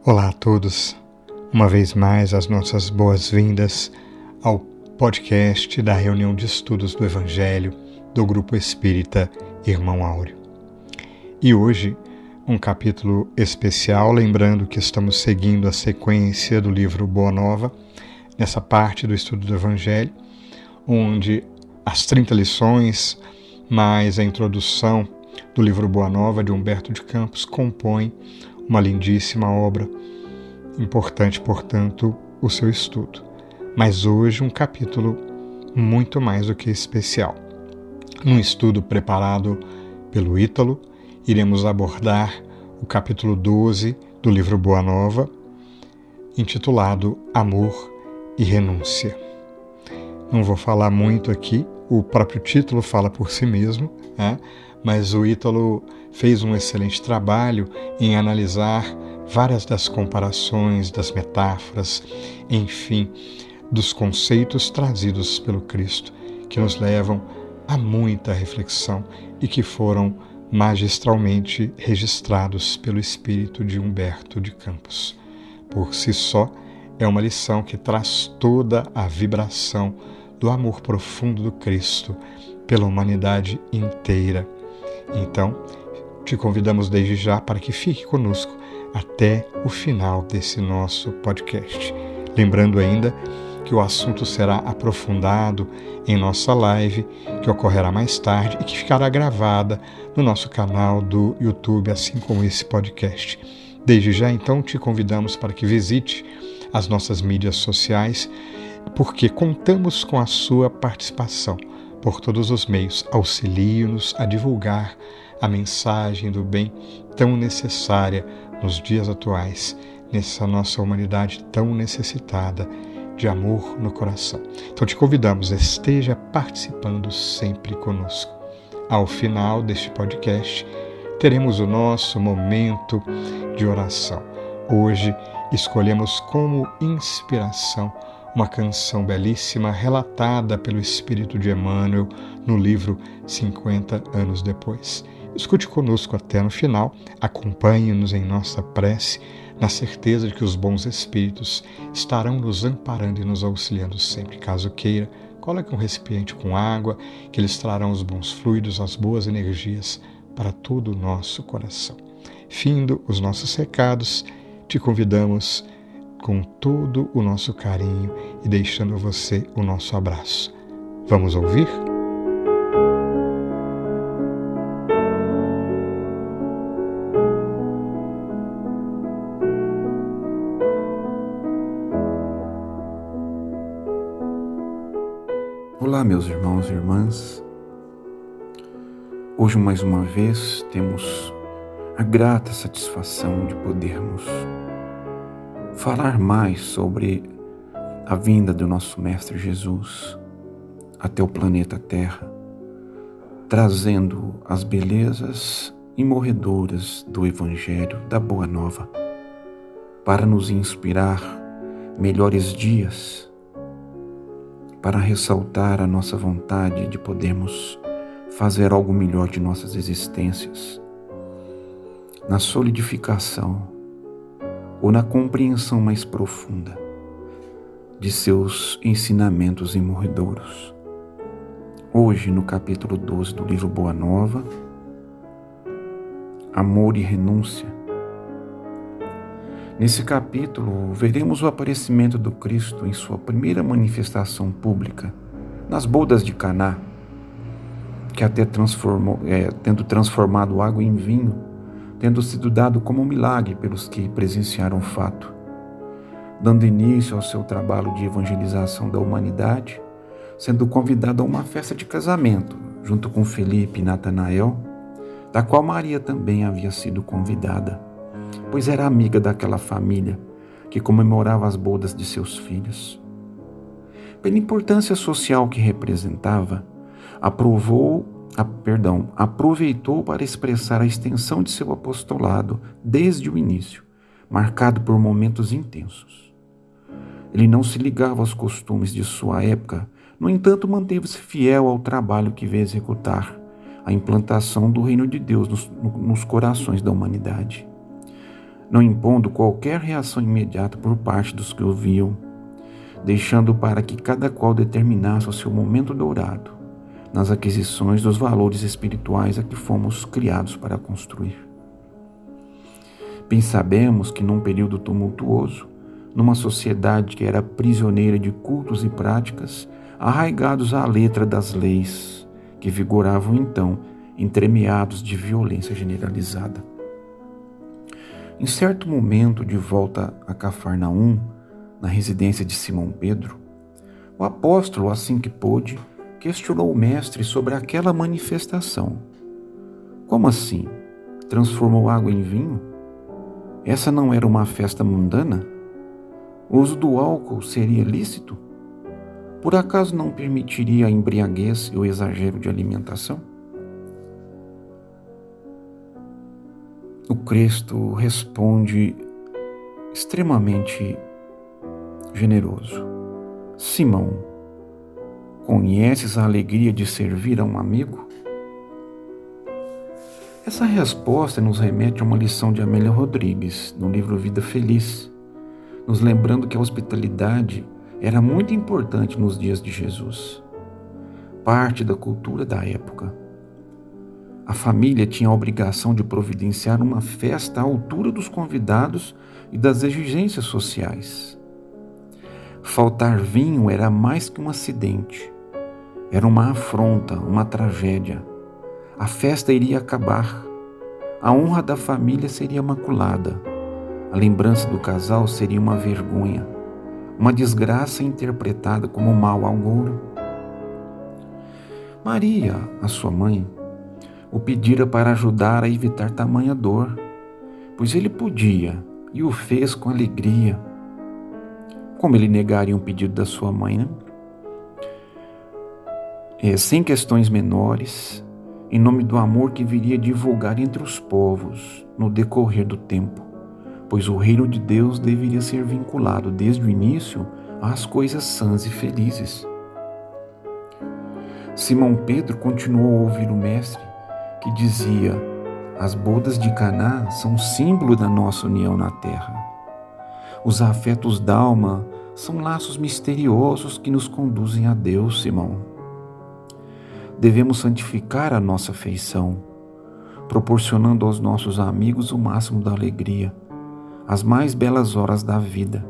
Olá a todos, uma vez mais as nossas boas-vindas ao podcast da reunião de estudos do Evangelho do Grupo Espírita Irmão Áureo. E hoje, um capítulo especial, lembrando que estamos seguindo a sequência do livro Boa Nova, nessa parte do estudo do Evangelho, onde as 30 lições, mais a introdução do livro Boa Nova de Humberto de Campos, compõem uma lindíssima obra, importante, portanto, o seu estudo. Mas hoje um capítulo muito mais do que especial. Num estudo preparado pelo Ítalo, iremos abordar o capítulo 12 do livro Boa Nova, intitulado Amor e Renúncia. Não vou falar muito aqui, o próprio título fala por si mesmo, né? Mas o Ítalo fez um excelente trabalho em analisar várias das comparações, das metáforas, enfim, dos conceitos trazidos pelo Cristo, que nos levam a muita reflexão e que foram magistralmente registrados pelo espírito de Humberto de Campos. Por si só, é uma lição que traz toda a vibração do amor profundo do Cristo pela humanidade inteira. Então, te convidamos desde já para que fique conosco até o final desse nosso podcast. Lembrando ainda que o assunto será aprofundado em nossa live, que ocorrerá mais tarde e que ficará gravada no nosso canal do YouTube, assim como esse podcast. Desde já, então, te convidamos para que visite as nossas mídias sociais, porque contamos com a sua participação. Por todos os meios, auxilie-nos a divulgar a mensagem do bem tão necessária nos dias atuais, nessa nossa humanidade tão necessitada de amor no coração. Então te convidamos, esteja participando sempre conosco. Ao final deste podcast, teremos o nosso momento de oração. Hoje escolhemos como inspiração uma canção belíssima relatada pelo Espírito de Emmanuel no livro 50 anos depois. Escute conosco até no final, acompanhe-nos em nossa prece, na certeza de que os bons Espíritos estarão nos amparando e nos auxiliando sempre. Caso queira, coloque um recipiente com água, que eles trarão os bons fluidos, as boas energias para todo o nosso coração. Findo os nossos recados, te convidamos com todo o nosso carinho e deixando você o nosso abraço. Vamos ouvir? Olá, meus irmãos e irmãs. Hoje, mais uma vez, temos a grata satisfação de podermos falar mais sobre a vinda do nosso Mestre Jesus até o planeta Terra, trazendo as belezas imorredoras do Evangelho da Boa Nova para nos inspirar melhores dias, para ressaltar a nossa vontade de podermos fazer algo melhor de nossas existências, na solidificação ou na compreensão mais profunda de seus ensinamentos imorredouros. Hoje, no capítulo 12 do livro Boa Nova, Amor e Renúncia. Nesse capítulo, veremos o aparecimento do Cristo em sua primeira manifestação pública, nas bodas de Caná, que até tendo transformado água em vinho, tendo sido dado como um milagre pelos que presenciaram o fato, dando início ao seu trabalho de evangelização da humanidade, sendo convidado a uma festa de casamento, junto com Felipe e Natanael, da qual Maria também havia sido convidada, pois era amiga daquela família que comemorava as bodas de seus filhos. Pela importância social que representava, aproveitou para expressar a extensão de seu apostolado desde o início, marcado por momentos intensos. Ele não se ligava aos costumes de sua época, no entanto manteve-se fiel ao trabalho que veio executar, a implantação do reino de Deus nos corações da humanidade. não impondo qualquer reação imediata por parte dos que ouviam, deixando para que cada qual determinasse o seu momento dourado nas aquisições dos valores espirituais a que fomos criados para construir. Bem sabemos que num período tumultuoso, numa sociedade que era prisioneira de cultos e práticas arraigados à letra das leis que vigoravam então, entremeados de violência generalizada. Em certo momento, de volta a Cafarnaum, na residência de Simão Pedro, o apóstolo, assim que pôde, questionou o mestre sobre aquela manifestação. Como assim? Transformou água em vinho? Essa não era uma festa mundana? O uso do álcool seria lícito? Por acaso não permitiria a embriaguez e o exagero de alimentação? O Cristo responde extremamente generoso. Simão, conheces a alegria de servir a um amigo? Essa resposta nos remete a uma lição de Amélia Rodrigues, no livro Vida Feliz, nos lembrando que a hospitalidade era muito importante nos dias de Jesus, parte da cultura da época. A família tinha a obrigação de providenciar uma festa à altura dos convidados e das exigências sociais. Faltar vinho era mais que um acidente, era uma afronta, uma tragédia. A festa iria acabar, a honra da família seria maculada, a lembrança do casal seria uma vergonha, uma desgraça interpretada como mau agouro. Maria, a sua mãe, o pedira para ajudar a evitar tamanha dor, pois ele podia e o fez com alegria. Como ele negaria um pedido da sua mãe, né? Sem questões menores, em nome do amor que viria divulgar entre os povos no decorrer do tempo, pois o reino de Deus deveria ser vinculado desde o início às coisas sãs e felizes. Simão Pedro continuou a ouvir o mestre, que dizia: as bodas de Caná são símbolo da nossa união na terra. Os afetos d'alma são laços misteriosos que nos conduzem a Deus, Simão. Devemos santificar a nossa afeição, proporcionando aos nossos amigos o máximo da alegria. As mais belas horas da vida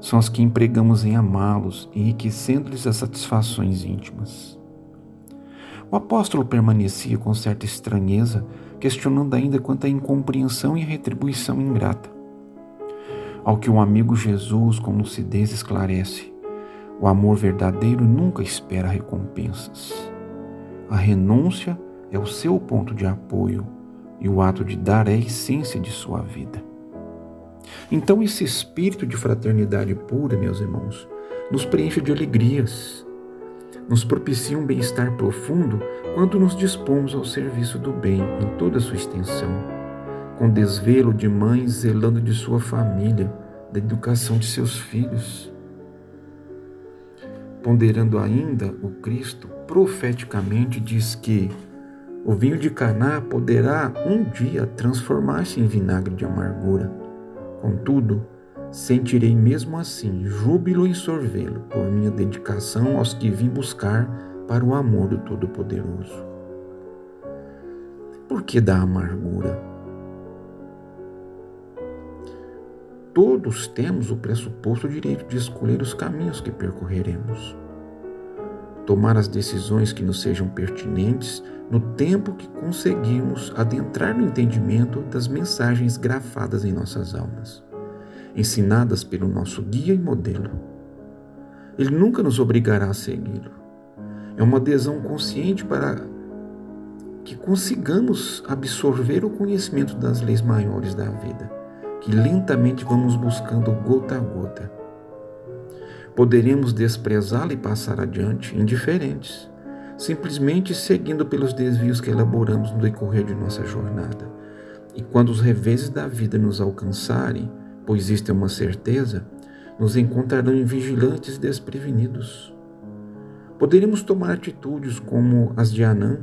são as que empregamos em amá-los, enriquecendo-lhes as satisfações íntimas. O apóstolo permanecia com certa estranheza, questionando ainda quanto à incompreensão e retribuição ingrata. Ao que o amigo Jesus com lucidez esclarece: o amor verdadeiro nunca espera recompensas. A renúncia é o seu ponto de apoio e o ato de dar é a essência de sua vida. Então esse espírito de fraternidade pura, meus irmãos, nos preenche de alegrias, nos propicia um bem-estar profundo quando nos dispomos ao serviço do bem em toda a sua extensão, com desvelo de mães zelando de sua família, da educação de seus filhos. Ponderando ainda, o Cristo profeticamente diz que o vinho de Caná poderá um dia transformar-se em vinagre de amargura. Contudo, sentirei mesmo assim júbilo em sorvê-lo por minha dedicação aos que vim buscar para o amor do Todo-Poderoso. Por que da amargura? Todos temos o pressuposto direito de escolher os caminhos que percorreremos, tomar as decisões que nos sejam pertinentes no tempo que conseguirmos adentrar no entendimento das mensagens grafadas em nossas almas, ensinadas pelo nosso guia e modelo. Ele nunca nos obrigará a segui-lo. É uma adesão consciente para que consigamos absorver o conhecimento das leis maiores da vida, que lentamente vamos buscando gota a gota. Poderemos desprezá-la e passar adiante, indiferentes, simplesmente seguindo pelos desvios que elaboramos no decorrer de nossa jornada. E quando os reveses da vida nos alcançarem, pois isto é uma certeza, nos encontrarão vigilantes e desprevenidos. Poderemos tomar atitudes como as de Anã,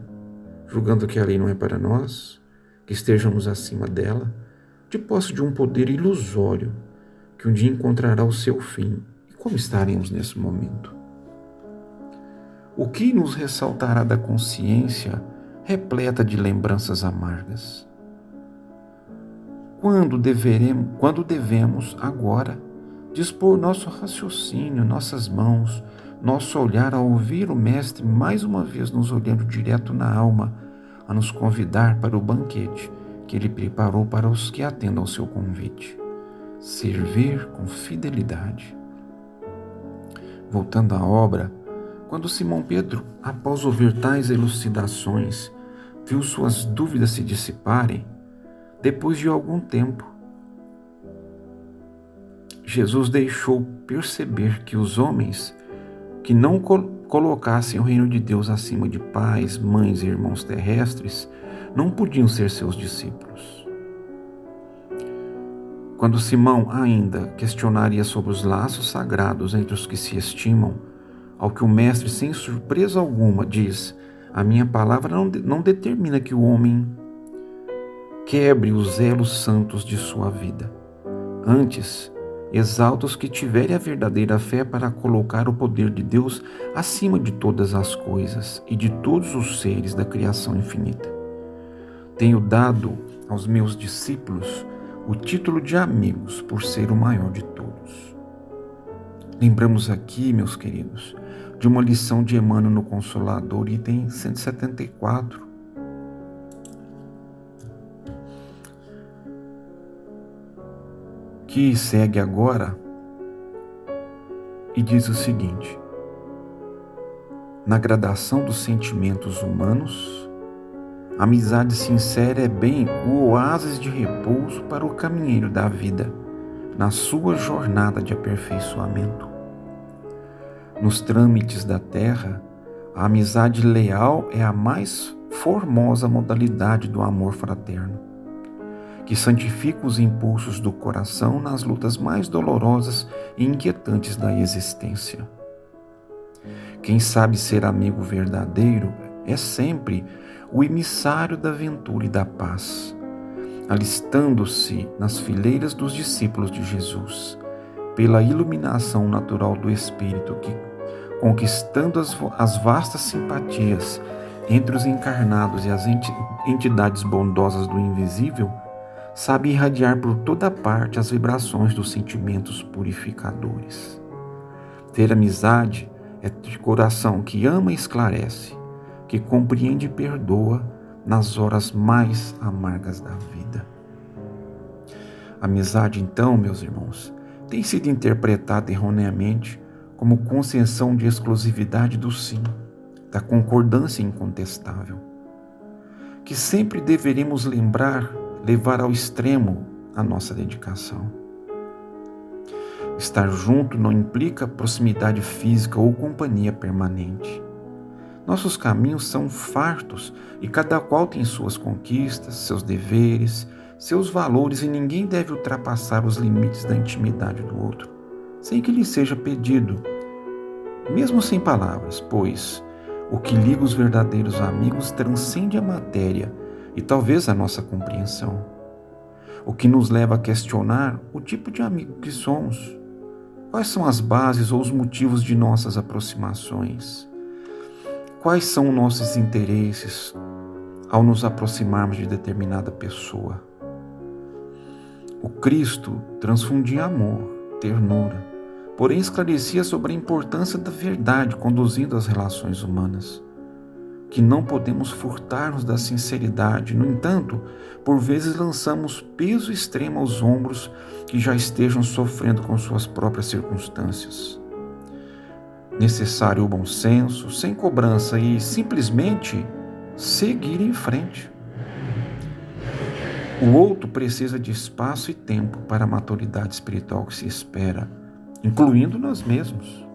julgando que a lei não é para nós, que estejamos acima dela, de posse de um poder ilusório que um dia encontrará o seu fim. E como estaremos nesse momento? O que nos ressaltará da consciência repleta de lembranças amargas? Quando devemos agora dispor nosso raciocínio, nossas mãos, nosso olhar a ouvir o Mestre mais uma vez nos olhando direto na alma, a nos convidar para o banquete que Ele preparou para os que atendam ao seu convite. Servir com fidelidade. Voltando à obra, quando Simão Pedro, após ouvir tais elucidações, viu suas dúvidas se dissiparem, depois de algum tempo, Jesus deixou perceber que os homens que não colocassem o reino de Deus acima de pais, mães e irmãos terrestres não podiam ser seus discípulos. Quando Simão ainda questionaria sobre os laços sagrados entre os que se estimam, ao que o Mestre, sem surpresa alguma, diz: a minha palavra não determina que o homem quebre os elos santos de sua vida. Antes, exalta os que tiverem a verdadeira fé para colocar o poder de Deus acima de todas as coisas e de todos os seres da criação infinita. Tenho dado aos meus discípulos o título de amigos por ser o maior de todos. Lembramos aqui, meus queridos, de uma lição de Emmanuel no Consolador, item 174. Que segue agora e diz o seguinte: na gradação dos sentimentos humanos, a amizade sincera é bem o oásis de repouso para o caminheiro da vida, na sua jornada de aperfeiçoamento. Nos trâmites da terra, a amizade leal é a mais formosa modalidade do amor fraterno, que santifica os impulsos do coração nas lutas mais dolorosas e inquietantes da existência. Quem sabe ser amigo verdadeiro é sempre o emissário da ventura e da paz, alistando-se nas fileiras dos discípulos de Jesus, pela iluminação natural do Espírito que, conquistando as vastas simpatias entre os encarnados e as entidades bondosas do invisível, sabe irradiar por toda parte as vibrações dos sentimentos purificadores. Ter amizade é de coração que ama e esclarece, que compreende e perdoa nas horas mais amargas da vida. Amizade, então, meus irmãos, tem sido interpretada erroneamente como concessão de exclusividade do sim, da concordância incontestável, que sempre deveremos levar ao extremo a nossa dedicação. Estar junto não implica proximidade física ou companhia permanente. Nossos caminhos são fartos e cada qual tem suas conquistas, seus deveres, seus valores, e ninguém deve ultrapassar os limites da intimidade do outro, sem que lhe seja pedido, mesmo sem palavras, pois o que liga os verdadeiros amigos transcende a matéria e talvez a nossa compreensão, o que nos leva a questionar o tipo de amigo que somos. Quais são as bases ou os motivos de nossas aproximações? Quais são nossos interesses ao nos aproximarmos de determinada pessoa? O Cristo transfundia amor, ternura, porém esclarecia sobre a importância da verdade conduzindo as relações humanas, que não podemos furtar-nos da sinceridade. No entanto, por vezes lançamos peso extremo aos ombros que já estejam sofrendo com suas próprias circunstâncias. Necessário o bom senso, sem cobrança e simplesmente seguir em frente. O outro precisa de espaço e tempo para a maturidade espiritual que se espera, incluindo nós mesmos.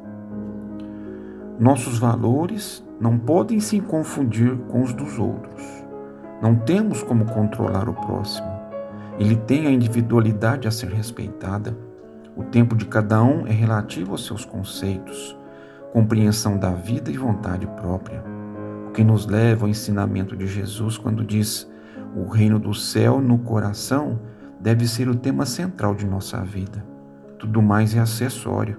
Nossos valores não podem se confundir com os dos outros. Não temos como controlar o próximo. Ele tem a individualidade a ser respeitada. O tempo de cada um é relativo aos seus conceitos, compreensão da vida e vontade própria. O que nos leva ao ensinamento de Jesus quando diz: o reino do céu no coração deve ser o tema central de nossa vida. Tudo mais é acessório.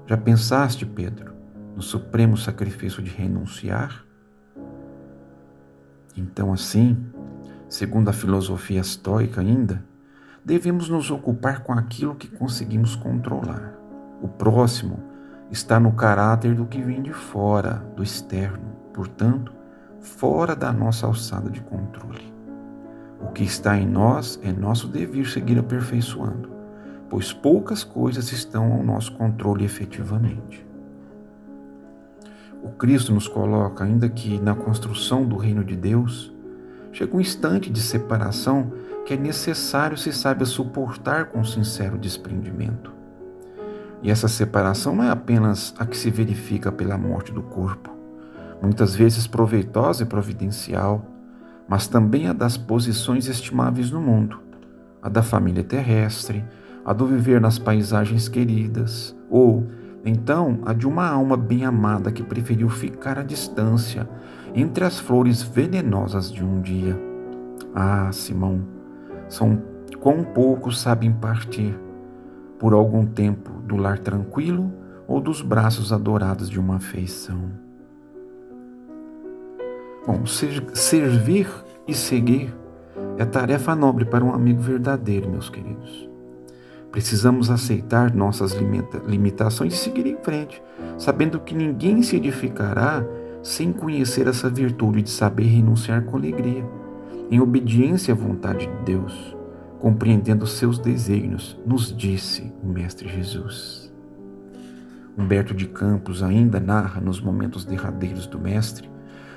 Já pensaste, Pedro, no supremo sacrifício de renunciar? Então, assim, segundo a filosofia estoica ainda, devemos nos ocupar com aquilo que conseguimos controlar. O próximo está no caráter do que vem de fora, do externo, portanto, fora da nossa alçada de controle. O que está em nós é nosso dever seguir aperfeiçoando, pois poucas coisas estão ao nosso controle efetivamente. O Cristo nos coloca, ainda que na construção do reino de Deus, chega um instante de separação que é necessário se saiba suportar com sincero desprendimento. E essa separação não é apenas a que se verifica pela morte do corpo, muitas vezes proveitosa e providencial, mas também a das posições estimáveis no mundo, a da família terrestre, a do viver nas paisagens queridas, ou, então, a de uma alma bem amada que preferiu ficar à distância entre as flores venenosas de um dia. Ah, Simão, são quão poucos sabem partir, por algum tempo, do lar tranquilo ou dos braços adorados de uma afeição. Bom, servir e seguir é tarefa nobre para um amigo verdadeiro, meus queridos. Precisamos aceitar nossas limitações e seguir em frente, sabendo que ninguém se edificará sem conhecer essa virtude de saber renunciar com alegria, em obediência à vontade de Deus, compreendendo seus desígnios, nos disse o Mestre Jesus. Humberto de Campos ainda narra nos momentos derradeiros do Mestre,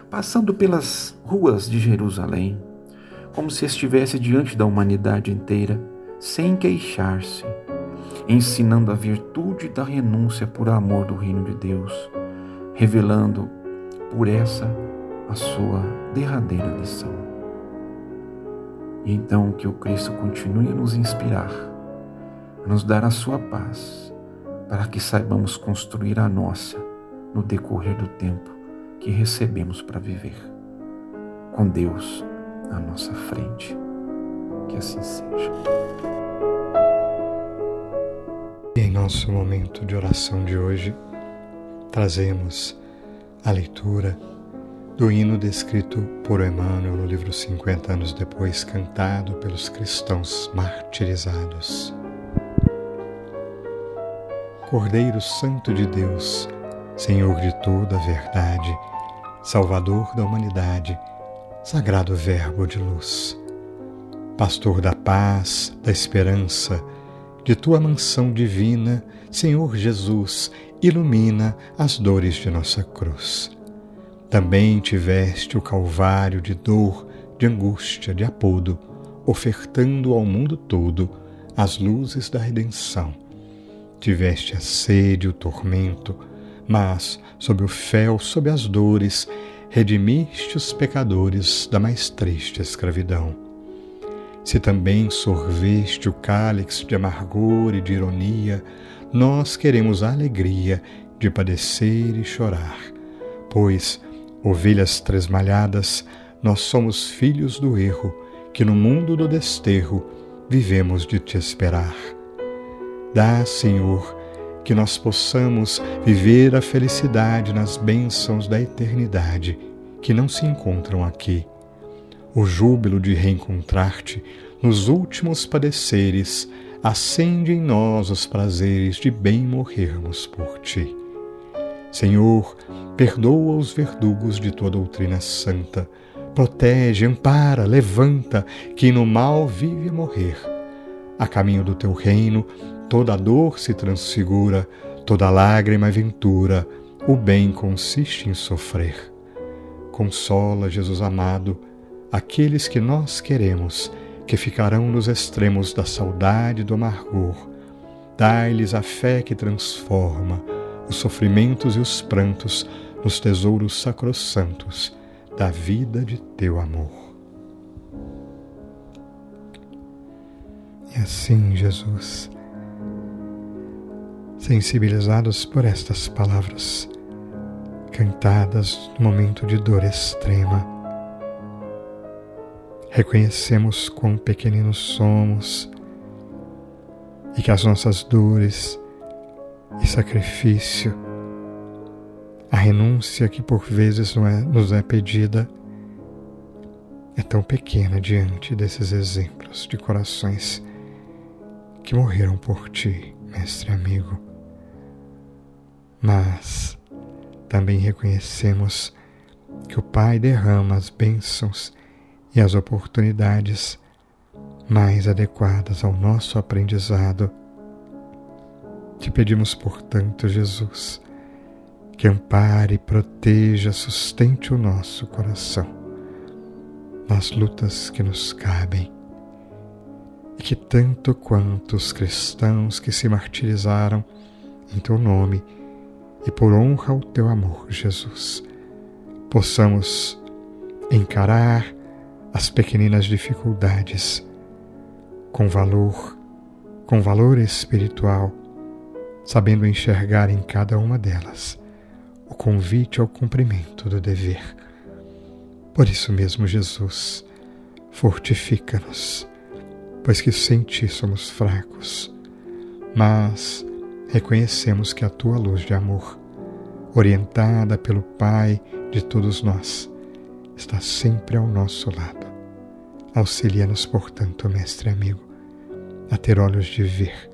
passando pelas ruas de Jerusalém, como se estivesse diante da humanidade inteira, sem queixar-se, ensinando a virtude da renúncia por amor do reino de Deus, revelando por essa a sua derradeira lição. E então que o Cristo continue a nos inspirar, a nos dar a sua paz, para que saibamos construir a nossa no decorrer do tempo que recebemos para viver, com Deus à nossa frente. Que assim seja. E em nosso momento de oração de hoje, trazemos a leitura do hino descrito por Emmanuel no livro 50 anos depois, cantado pelos cristãos martirizados. Cordeiro Santo de Deus, Senhor de toda a verdade, Salvador da humanidade, Sagrado Verbo de luz, Pastor da paz, da esperança, de tua mansão divina, Senhor Jesus, ilumina as dores de nossa cruz. Também tiveste o calvário de dor, de angústia, de apodo, ofertando ao mundo todo as luzes da redenção. Tiveste a sede, o tormento, mas, sob o fel, sob as dores, redimiste os pecadores da mais triste escravidão. Se também sorveste o cálice de amargor e de ironia, nós queremos a alegria de padecer e chorar, pois, ovelhas tresmalhadas, nós somos filhos do erro, que no mundo do desterro vivemos de te esperar. Dá, Senhor, que nós possamos viver a felicidade nas bênçãos da eternidade, que não se encontram aqui. O júbilo de reencontrar-te nos últimos padeceres acende em nós os prazeres de bem morrermos por ti. Senhor, perdoa os verdugos de tua doutrina santa, protege, ampara, levanta quem no mal vive a morrer. A caminho do teu reino, toda a dor se transfigura, toda lágrima é ventura, o bem consiste em sofrer. Consola, Jesus amado, aqueles que nós queremos, que ficarão nos extremos da saudade e do amargor. Dai-lhes a fé que transforma os sofrimentos e os prantos nos tesouros sacrossantos da vida de teu amor. E assim, Jesus, sensibilizados por estas palavras, cantadas no momento de dor extrema, reconhecemos quão pequeninos somos e que as nossas dores e sacrifício, a renúncia que por vezes nos é pedida, é tão pequena diante desses exemplos de corações que morreram por ti, mestre amigo. Mas também reconhecemos que o Pai derrama as bênçãos e as oportunidades mais adequadas ao nosso aprendizado. Te pedimos, portanto, Jesus, que ampare, proteja, sustente o nosso coração nas lutas que nos cabem, e que tanto quanto os cristãos que se martirizaram em Teu nome e por honra ao Teu amor, Jesus, possamos encarar as pequeninas dificuldades com valor espiritual, sabendo enxergar em cada uma delas o convite ao cumprimento do dever. Por isso mesmo, Jesus, fortifica-nos, pois que sem Ti somos fracos, mas reconhecemos que a Tua luz de amor, orientada pelo Pai de todos nós, está sempre ao nosso lado. Auxilia-nos, portanto, mestre amigo, a ter olhos de ver,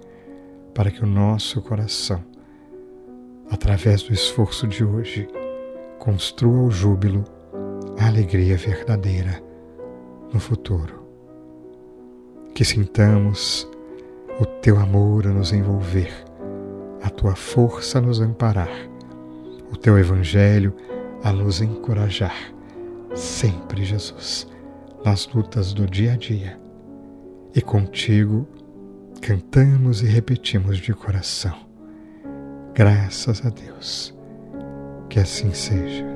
para que o nosso coração, através do esforço de hoje, construa o júbilo, a alegria verdadeira no futuro. Que sintamos o Teu amor a nos envolver, a Tua força a nos amparar, o Teu Evangelho a nos encorajar, sempre, Jesus, nas lutas do dia a dia. E contigo cantamos e repetimos de coração: graças a Deus, que assim seja.